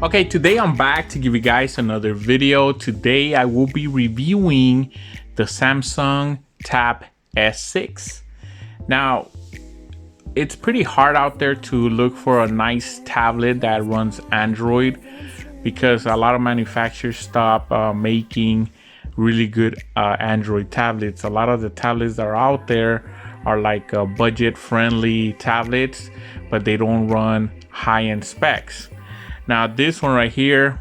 Okay, today I'm back to give you guys another video. Today I will be reviewing the Samsung Tab S6. Now, it's pretty hard out there to look for a nice tablet that runs Android because a lot of manufacturers stop making really good Android tablets. A lot of the tablets that are out there are like budget-friendly tablets, but they don't run high-end specs. Now this one right here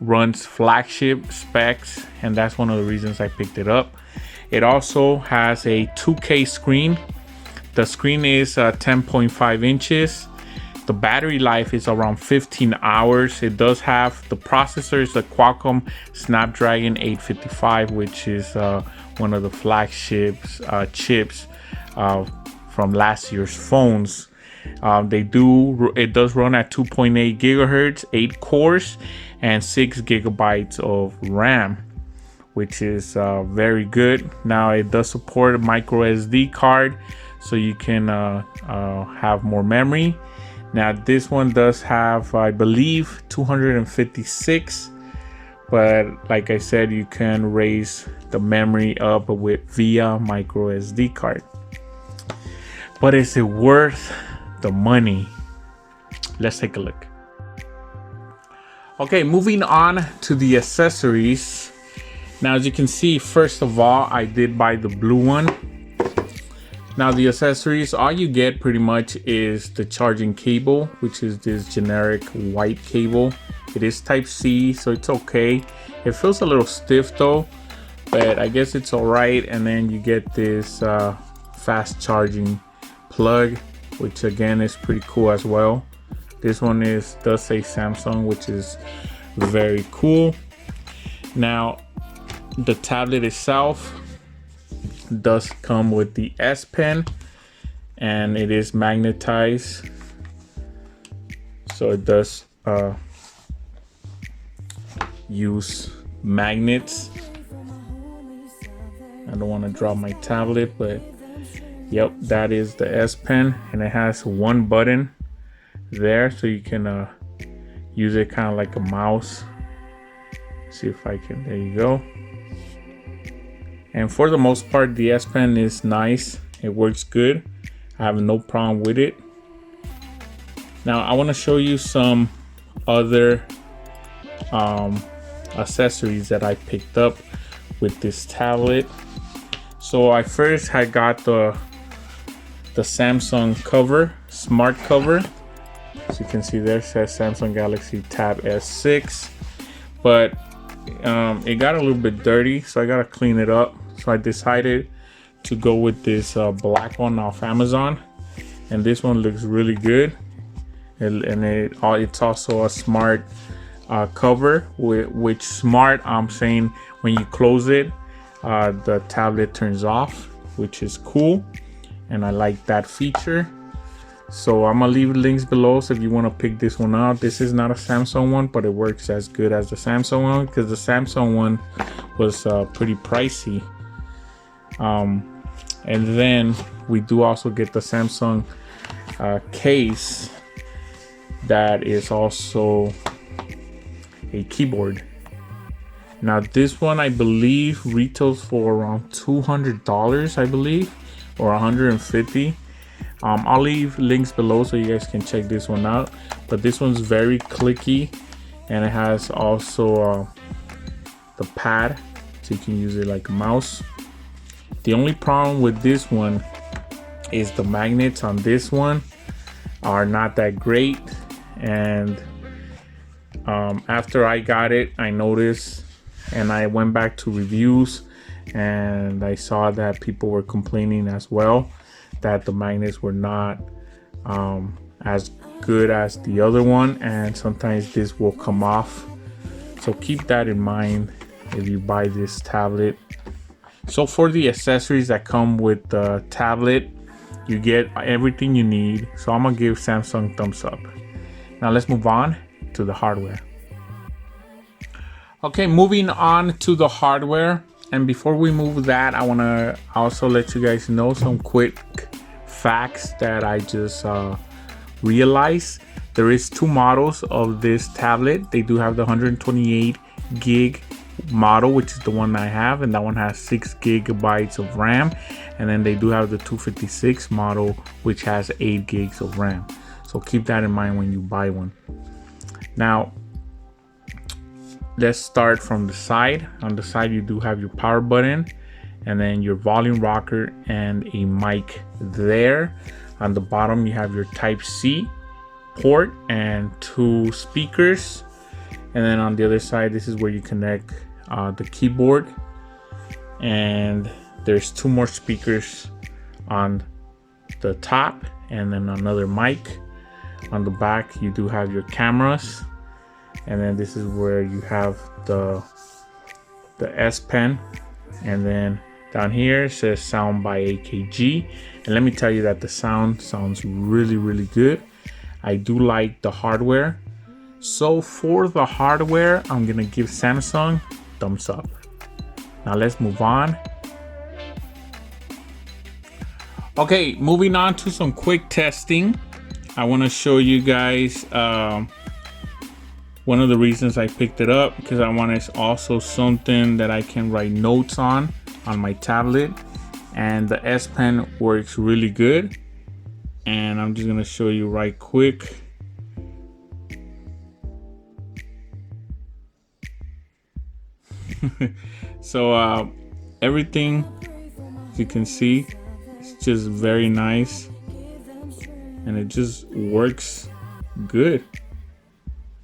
runs flagship specs, and that's one of the reasons I picked it up. It also has a 2K screen. The screen is 10.5 inches. The battery life is around 15 hours. It does have the processor is the Qualcomm Snapdragon 855, which is one of the flagship chips from last year's phones. It does run at 2.8 gigahertz, 8 cores, and 6 gigabytes of RAM, which is very good. Now it does support a micro SD card, so you can have more memory. Now this one does have, I believe, 256, but like I said, you can raise the memory up via micro SD card. But is it worth the money? Let's take a look. Okay, moving on to the accessories. Now, as you can see, first of all, I did buy the blue one. Now the accessories, all you get pretty much is the charging cable, which is this generic white cable. It is Type-C, so it's okay. It feels a little stiff though, but I guess it's all right. And then you get this fast charging plug, which again is pretty cool as well. This one does say Samsung, which is very cool. Now the tablet itself does come with the S Pen, and it is magnetized, so it does use magnets. I don't want to drop my tablet, but yep, that is the S Pen, and it has one button there, so you can use it kind of like a mouse. See if I can, there you go. And for the most part, the S Pen is nice. It works good. I have no problem with it. Now I want to show you some other accessories that I picked up with this tablet. So I first had got the Samsung cover, smart cover. As you can see there, it says Samsung Galaxy Tab S6, but it got a little bit dirty, so I gotta clean it up. So I decided to go with this black one off Amazon, and this one looks really good. It's also a smart cover, which smart, I'm saying when you close it, the tablet turns off, which is cool, and I like that feature. So I'm gonna leave links below, so if you want to pick this one out. This is not a Samsung one, but it works as good as the Samsung one, because the Samsung one was pretty pricey. And then we do also get the Samsung case that is also a keyboard. Now this one, I believe, retails for around $200, I believe, or $150. I'll leave links below so you guys can check this one out. But this one's very clicky, and it has also the pad, so you can use it like a mouse. The only problem with this one is the magnets on this one are not that great. And after I got it, I noticed, and I went back to reviews, and I saw that people were complaining as well that the magnets were not as good as the other one, and sometimes this will come off. So keep that in mind if you buy this tablet. So for the accessories that come with the tablet, you get everything you need. So I'm gonna give Samsung thumbs up. Now let's move on to the hardware. Okay, moving on to the hardware. And before we move that, I wanna also let you guys know some quick facts that I just realized. There is two models of this tablet. They do have the 128 gig model, which is the one I have, and that one has 6 gigabytes of RAM. And then they do have the 256 model, which has 8 gigs of RAM. So keep that in mind when you buy one. Now, let's start from the side. On the side, you do have your power button, and then your volume rocker and a mic there. On the bottom, you have your Type-C port and 2 speakers. And then on the other side, this is where you connect the keyboard. And there's 2 more speakers on the top, and then another mic. On the back, you do have your cameras. And then this is where you have the S Pen. And then down here it says sound by AKG. And let me tell you that the sound sounds really, really good. I do like the hardware. So for the hardware, I'm gonna give Samsung thumbs up. Now let's move on. Okay, moving on to some quick testing. I want to show you guys one of the reasons I picked it up, because I want it's also something that I can write notes on my tablet, and the S Pen works really good. And I'm just gonna show you right quick. So everything, as you can see, it's just very nice, and it just works good.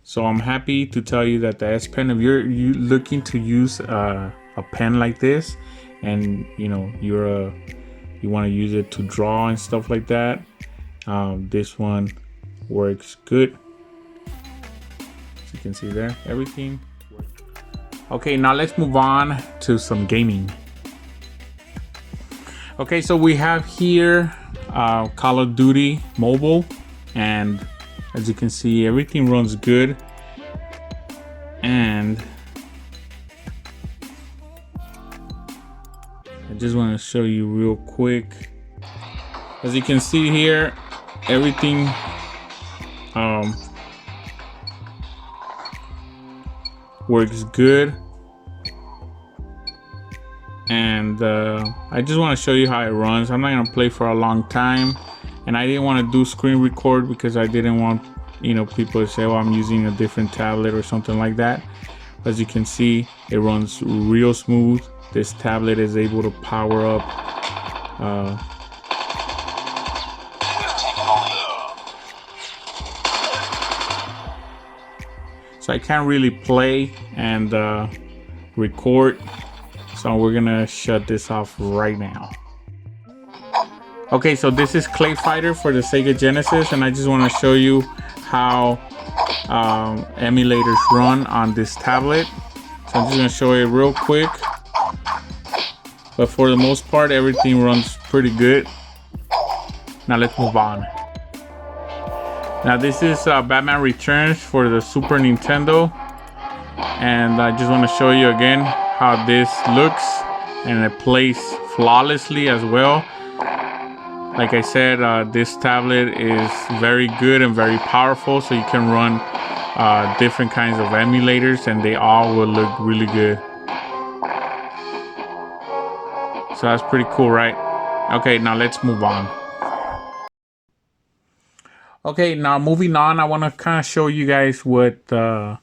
So I'm happy to tell you that the S Pen, if you're looking to use a pen like this, and you know you want to use it to draw and stuff like that, this one works good. As you can see there, everything works. Okay, now let's move on to some gaming. Okay, so we have here Call of Duty Mobile, and as you can see, everything runs good. And I just want to show you real quick. As you can see here, everything works good. And I just want to show you how it runs. I'm not going to play for a long time, and I didn't want to do screen record because I didn't want, you know, people to say, well, I'm using a different tablet or something like that. As you can see, it runs real smooth. This tablet is able to power up so I can't really play and record. So we're gonna shut this off right now. Okay, so this is Clay Fighter for the Sega Genesis, and I just want to show you how emulators run on this tablet. So I'm just gonna show you real quick. But for the most part, everything runs pretty good. Now let's move on. Now this is Batman Returns for the Super Nintendo, and I just want to show you again how this looks, and it plays flawlessly as well. Like I said, this tablet is very good and very powerful, so you can run different kinds of emulators, and they all will look really good. So that's pretty cool, right? Okay, now let's move on. Okay, now moving on, I want to kind of show you guys what a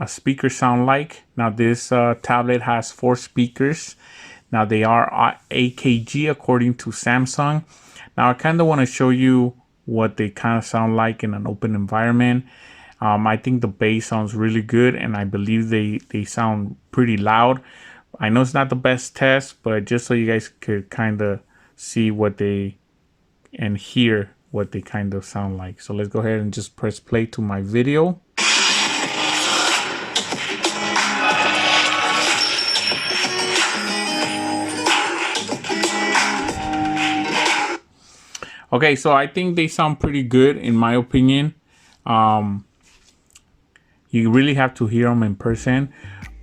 speaker sound like. Now this tablet has 4 speakers. Now they are AKG according to Samsung. Now I kind of want to show you what they kind of sound like in an open environment. I think the bass sounds really good, and I believe they sound pretty loud. I know it's not the best test, but just so you guys could kind of see what they and hear what they kind of sound like. So let's go ahead and just press play to my video. Okay, so I think they sound pretty good in my opinion. You really have to hear them in person,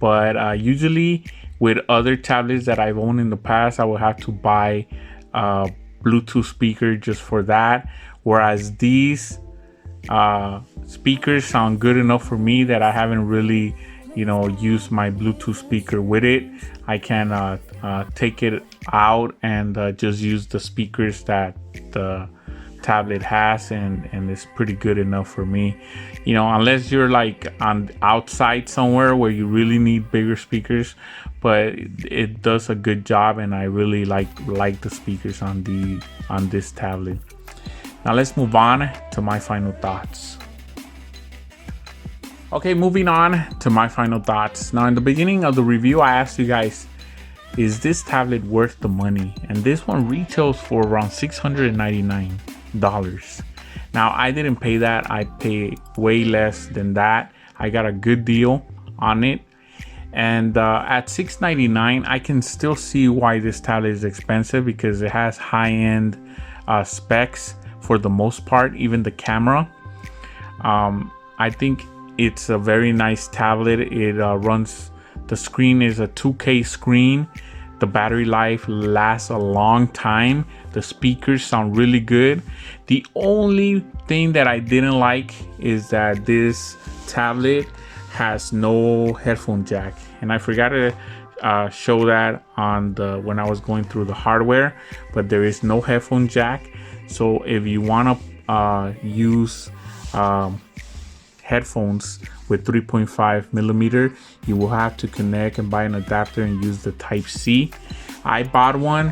but usually with other tablets that I've owned in the past, I would have to buy Bluetooth speaker just for that. Whereas these speakers sound good enough for me that I haven't really, you know, used my Bluetooth speaker with it. I can take it out and just use the speakers that the tablet has, and it's pretty good enough for me, you know, unless you're like on outside somewhere where you really need bigger speakers. But it does a good job, and I really like the speakers on this tablet. Now let's move on to my final thoughts. Okay, moving on to my final thoughts. Now, in the beginning of the review, I asked you guys, is this tablet worth the money? And this one retails for around $699. Now, I didn't pay that. I paid way less than that. I got a good deal on it. And at $699, I can still see why this tablet is expensive, because it has high-end specs for the most part, even the camera. I think it's a very nice tablet. It runs, the screen is a 2K screen. The battery life lasts a long time. The speakers sound really good. The only thing that I didn't like is that this tablet has no headphone jack, and I forgot to show that on when I was going through the hardware, but there is no headphone jack. So if you want to use headphones with 3.5 millimeter, you will have to connect and buy an adapter and use the Type-C. I bought one,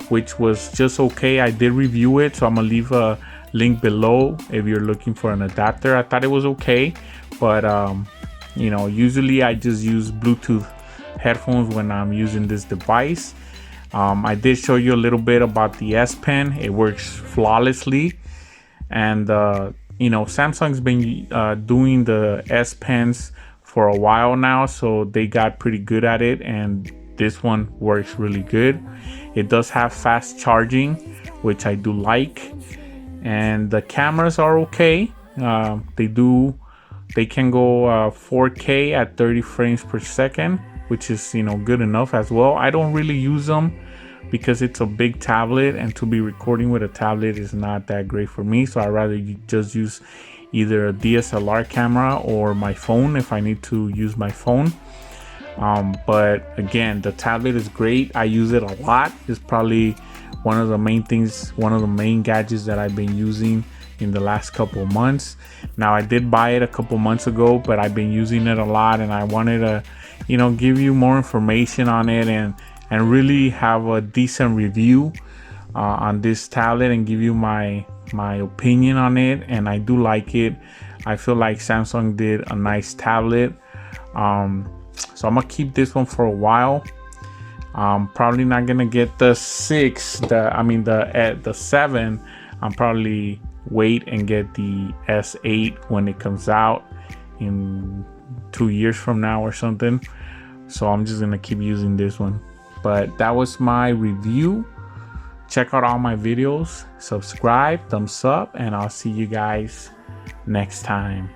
which was just okay. I did review it, so I'm gonna leave a link below if you're looking for an adapter. I thought it was okay, but you know, usually I just use Bluetooth headphones when I'm using this device. I did show you a little bit about the S Pen. It works flawlessly, and you know, Samsung's been doing the S Pens for a while now, so they got pretty good at it, and this one works really good. It does have fast charging, which I do like, and the cameras are okay. They can go 4K at 30 frames per second, which is, you know, good enough as well. I don't really use them because it's a big tablet, and to be recording with a tablet is not that great for me. So I'd rather just use either a DSLR camera or my phone if I need to use my phone. But again, the tablet is great. I use it a lot. It's probably one of the main gadgets that I've been using in the last couple of months. Now, I did buy it a couple months ago, but I've been using it a lot, and I wanted to, you know, give you more information on it and really have a decent review on this tablet and give you my opinion on it. And I do like it. I feel like Samsung did a nice tablet. So I'm gonna keep this one for a while. Probably not gonna get the 7. I'm probably wait and get the S8 when it comes out in 2 years from now or something. So I'm just gonna keep using this one. But that was my review. Check out all my videos, subscribe, thumbs up, and I'll see you guys next time.